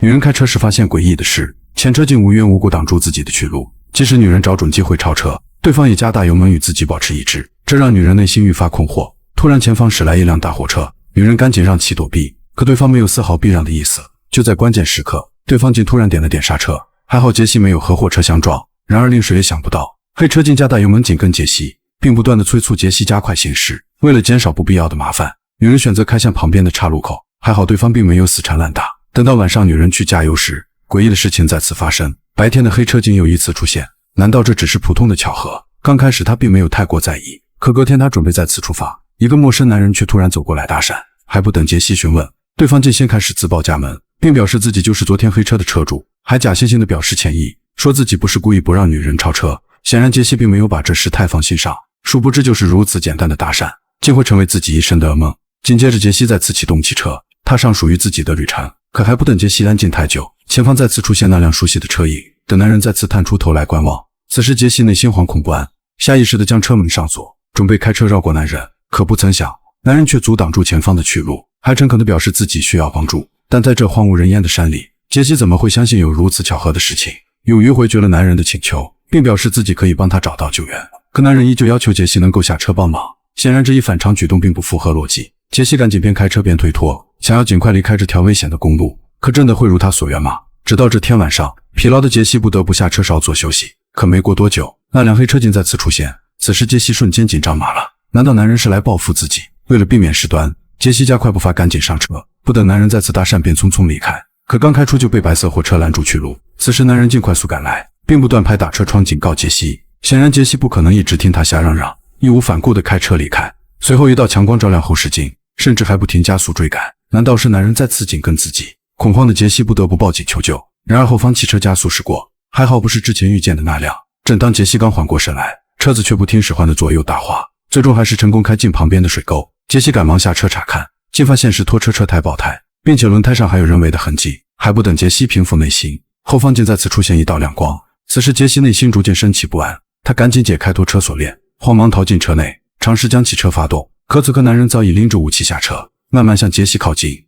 女人开车时发现诡异的是，前车竟无缘无故挡住自己的去路，即使女人找准机会超车，对方也加大油门与自己保持一致，这让女人内心愈发困惑。突然前方驶来一辆大货车，女人赶紧让其躲避，可对方没有丝毫避让的意思。就在关键时刻，对方竟突然点了点刹车，还好杰西没有和货车相撞。然而令谁也想不到，黑车竟加大油门紧跟杰西，并不断地催促杰西加快行驶。为了减少不必要的麻烦，女人选择开向旁边的岔路口，还好对方并没有死缠烂打。等到晚上女人去加油时，诡异的事情再次发生，白天的黑车竟又一次出现。难道这只是普通的巧合？刚开始她并没有太过在意，可隔天她准备再次出发，一个陌生男人却突然走过来搭讪，还不等杰西询问，对方竟先开始自报家门，并表示自己就是昨天黑车的车主，还假惺惺地表示歉意，说自己不是故意不让女人超车。显然杰西并没有把这事太放心上，殊不知就是如此简单的搭讪，竟会成为自己一生的噩梦。紧接着杰西再次启动汽车，踏上属于自己的旅程。可还不等杰西安静太久，前方再次出现那辆熟悉的车影，等男人再次探出头来观望。此时杰西内心惶恐不安，下意识地将车门上锁，准备开车绕过男人。可不曾想，男人却阻挡住前方的去路，还诚恳地表示自己需要帮助。但在这荒无人烟的山里，杰西怎么会相信有如此巧合的事情？勇于回绝了男人的请求，并表示自己可以帮他找到救援。可男人依旧要求杰西能够下车帮忙，显然这一反常举动并不符合逻辑。杰西赶紧边开车边推脱，想要尽快离开这条危险的公路。可真的会如他所愿吗？直到这天晚上，疲劳的杰西不得不下车稍作休息。可没过多久，那辆黑车竟再次出现。此时杰西瞬间紧张麻了，难道男人是来报复自己？为了避免事端，杰西加快步伐赶紧上车，不等男人再次搭讪便匆匆离开。可刚开出就被白色货车拦住去路，此时男人竟快速赶来，并不断拍打车窗警告杰西。显然杰西不可能一直听他瞎嚷嚷，义无反顾地开车离开。随后一道强光照亮后视镜，甚至还不停加速追赶。难道是男人再次紧跟自己？恐慌的杰西不得不报警求救。然而后方汽车加速驶过，还好不是之前遇见的那辆。正当杰西刚缓过神来，车子却不听使唤的左右打滑，最终还是成功开进旁边的水沟。杰西赶忙下车查看，竟发现是拖车车胎爆胎，并且轮胎上还有人为的痕迹。还不等杰西平复内心，后方竟再次出现一道亮光。此时杰西内心逐渐升起不安，他赶紧解开拖车锁链，慌忙逃进车内，尝试将汽车发动。可此刻男人早已拎着武器下车，慢慢向杰西靠近。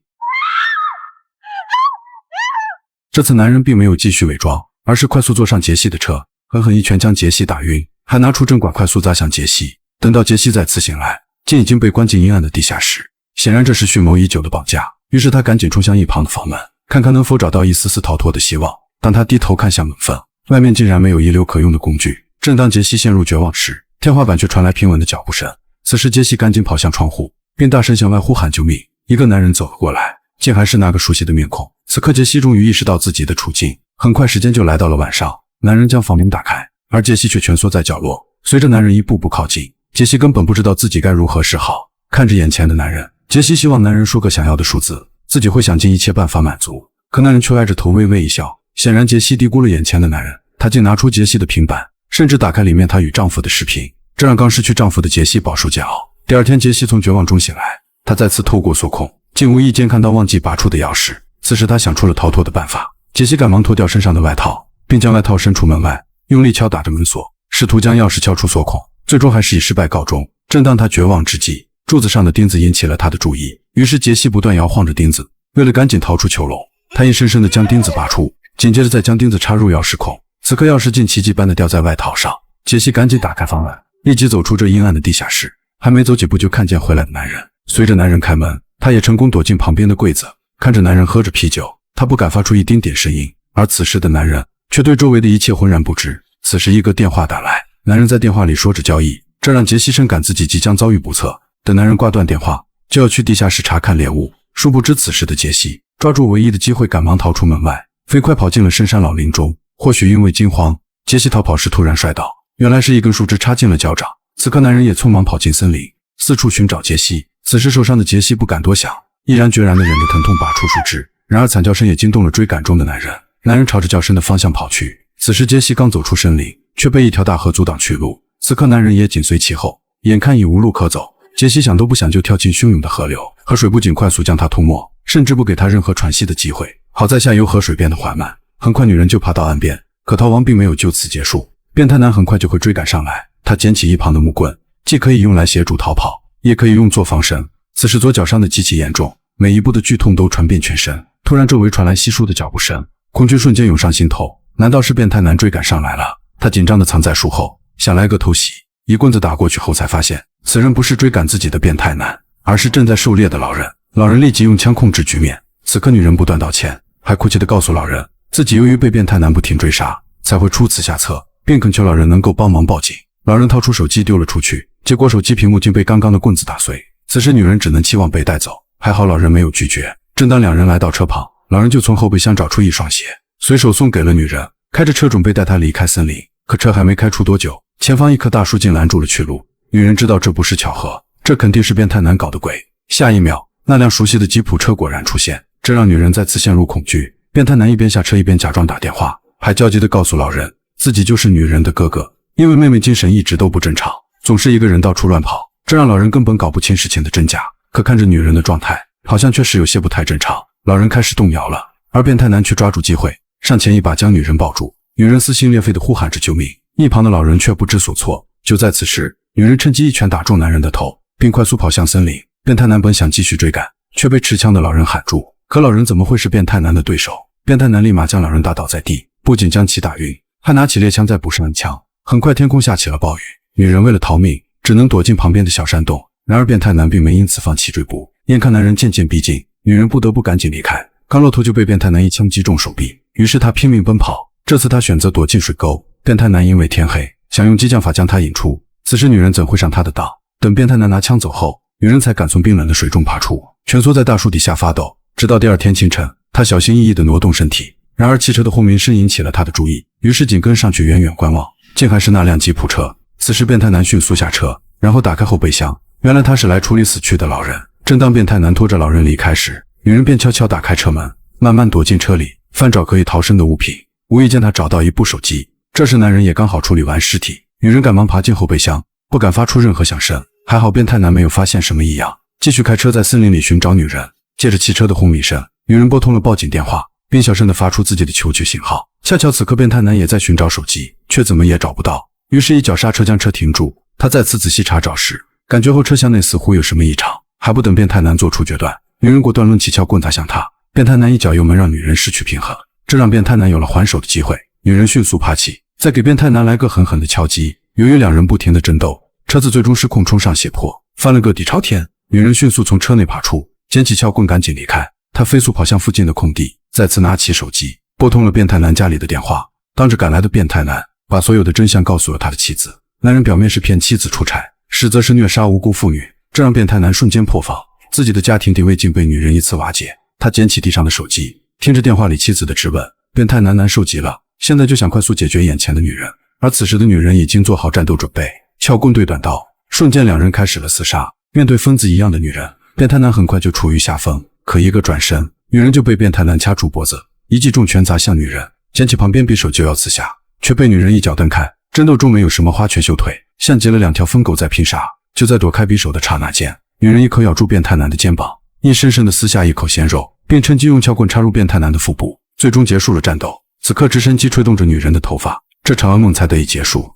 这次男人并没有继续伪装，而是快速坐上杰西的车，狠狠一拳将杰西打晕，还拿出针管快速砸向杰西。等到杰西再次醒来，竟已经被关进阴暗的地下室。显然这是蓄谋已久的绑架，于是他赶紧冲向一旁的房门，看看能否找到一丝丝逃脱的希望。当他低头看向门缝，外面竟然没有一流可用的工具。正当杰西陷入绝望时，天花板却传来平稳的脚步声。此时杰西赶紧跑向窗户，并大声向外呼喊救命。一个男人走了过来，竟还是那个熟悉的面孔。此刻杰西终于意识到自己的处境，很快时间就来到了晚上。男人将房门打开，而杰西却蜷缩在角落。随着男人一步步靠近，杰西根本不知道自己该如何是好。看着眼前的男人，杰西希望男人说个想要的数字，自己会想尽一切办法满足。可男人却歪着头微微一笑。显然杰西低估了眼前的男人，他竟拿出杰西的平板，甚至打开里面她与丈夫的视频，这让刚失去丈夫的杰西饱受煎熬。第二天杰西从绝望中醒来，他再次透过锁孔，竟无意间看到忘记拔出的钥匙。此时他想出了逃脱的办法，杰西赶忙脱掉身上的外套，并将外套伸出门外，用力敲打着门锁，试图将钥匙敲出锁孔，最终还是以失败告终。正当他绝望之际，柱子上的钉子引起了他的注意，于是杰西不断摇晃着钉子，为了赶紧逃出囚笼，他硬生生地将钉子拔出，紧接着再将钉子插入钥匙孔。此刻钥匙竟奇迹般地掉在外套上，杰西赶紧打开房门，立即走出这阴暗的地下室。还没走几步就看见回来的男人，随着男人开门，他也成功躲进旁边的柜子，看着男人喝着啤酒，他不敢发出一丁点声音。而此时的男人却对周围的一切浑然不知。此时一个电话打来，男人在电话里说着交易，这让杰西深感自己即将遭遇不测。等男人挂断电话，就要去地下室查看猎物，殊不知此时的杰西抓住唯一的机会，赶忙逃出门外，飞快跑进了深山老林中。或许因为惊慌，杰西逃跑时突然摔倒，原来是一根树枝插进了脚掌。此刻男人也匆忙跑进森林，四处寻找杰西。此时受伤的杰西不敢多想，毅然决然地忍着疼痛拔出树枝。然而惨叫声也惊动了追赶中的男人，男人朝着叫声的方向跑去。此时杰西刚走出森林，却被一条大河阻挡去路。此刻男人也紧随其后，眼看已无路可走，杰西想都不想就跳进汹涌的河流，河水不仅快速将他吞没，甚至不给他任何喘息的机会。好在下游河水变得缓慢，很快女人就爬到岸边。可逃亡并没有就此结束，变态男很快就会追赶上来。他捡起一旁的木棍，既可以用来协助逃跑，也可以用作防身。此时左脚伤的极其严重，每一步的剧痛都传遍全身，突然周围传来稀疏的脚步声，恐惧瞬间涌上心头。难道是变态男追赶上来了？他紧张地藏在树后，想来个偷袭，一棍子打过去后才发现，此人不是追赶自己的变态男，而是正在狩猎的老人。老人立即用枪控制局面。此刻女人不断道歉，还哭泣地告诉老人，自己由于被变态男不停追杀，才会出此下策，并恳求老人能够帮忙报警。老人掏出手机丢了出去，结果手机屏幕竟被刚刚的棍子打碎。此时女人只能期望被带走，还好老人没有拒绝。正当两人来到车旁，老人就从后备箱找出一双鞋，随手送给了女人，开着车准备带她离开森林。可车还没开出多久，前方一棵大树竟拦住了去路。女人知道这不是巧合，这肯定是变态男搞的鬼。下一秒，那辆熟悉的吉普车果然出现，这让女人再次陷入恐惧。变态男一边下车一边假装打电话，还焦急地告诉老人，自己就是女人的哥哥，因为妹妹精神一直都不正常，总是一个人到处乱跑，这让老人根本搞不清事情的真假。可看着女人的状态，好像确实有些不太正常，老人开始动摇了。而变态男却抓住机会，上前一把将女人抱住。女人撕心裂肺地呼喊着救命，一旁的老人却不知所措。就在此时，女人趁机一拳打中男人的头，并快速跑向森林。变态男本想继续追赶，却被持枪的老人喊住。可老人怎么会是变态男的对手？变态男立马将老人打倒在地，不仅将其打晕，还拿起猎枪再补上一枪。很快天空下起了暴雨，女人为了逃命，只能躲进旁边的小山洞。然而变态男并没因此放弃追捕，眼看男人渐渐逼近，女人不得不赶紧离开。刚落头就被变态男一枪击中手臂，于是他拼命奔跑。这次他选择躲进水沟，变态男因为天黑，想用激将法将他引出。此时女人怎会上他的当？等变态男拿枪走后，女人才敢从冰冷的水中爬出，蜷缩在大树底下发抖。直到第二天清晨，她小心翼翼地挪动身体。然而汽车的轰鸣声引起了她的注意，于是紧跟上去远远观望，竟还是那辆吉普车。此时变态男迅速下车，然后打开后备箱，原来他是来处理死去的老人。正当变态男拖着老人离开时，女人便悄悄打开车门，慢慢躲进车里，翻找可以逃生的物品。无意间她找到一部手机，这时男人也刚好处理完尸体。女人赶忙爬进后备箱，不敢发出任何响声。还好变态男没有发现什么异样，继续开车在森林里寻找女人。借着汽车的轰鸣声，女人拨通了报警电话，并小声地发出自己的求救信号。恰巧此刻变态男也在寻找手机，却怎么也找不到，于是一脚刹车将车停住。他再次仔细查找时，感觉后车厢内似乎有什么异常。还不等变态男做出决断，女人果断抡起撬棍砸向他。变态男一脚油门让女人失去平衡，这让变态男有了还手的机会。女人迅速爬起，再给变态男来个狠狠的敲击。由于两人不停的争斗，车子最终失控冲上斜坡，翻了个底朝天。女人迅速从车内爬出，捡起撬棍赶紧离开。她飞速跑向附近的空地，再次拿起手机拨通了变态男家里的电话。当着赶来的变态男把所有的真相告诉了他的妻子。男人表面是骗妻子出差，实则是虐杀无辜妇女，这让变态男瞬间破防，自己的家庭地位竟被女人一次瓦解。他捡起地上的手机，听着电话里妻子的质问，变态男难受极了，现在就想快速解决眼前的女人。而此时的女人已经做好战斗准备，撬棍对短刀，瞬间两人开始了厮杀。面对疯子一样的女人，变态男很快就处于下风，可一个转身，女人就被变态男掐住脖子，一记重拳砸向女人，捡起旁边匕首就要刺下，却被女人一脚蹬开。争斗中没有什么花拳绣腿，像极了两条疯狗在拼杀。就在躲开匕首的刹那间，女人一口咬住变态男的肩膀，硬生生地撕下一口鲜肉，并趁机用撬棍插入变态男的腹部，最终结束了战斗。此刻直升机吹动着女人的头发，这场噩梦才得以结束。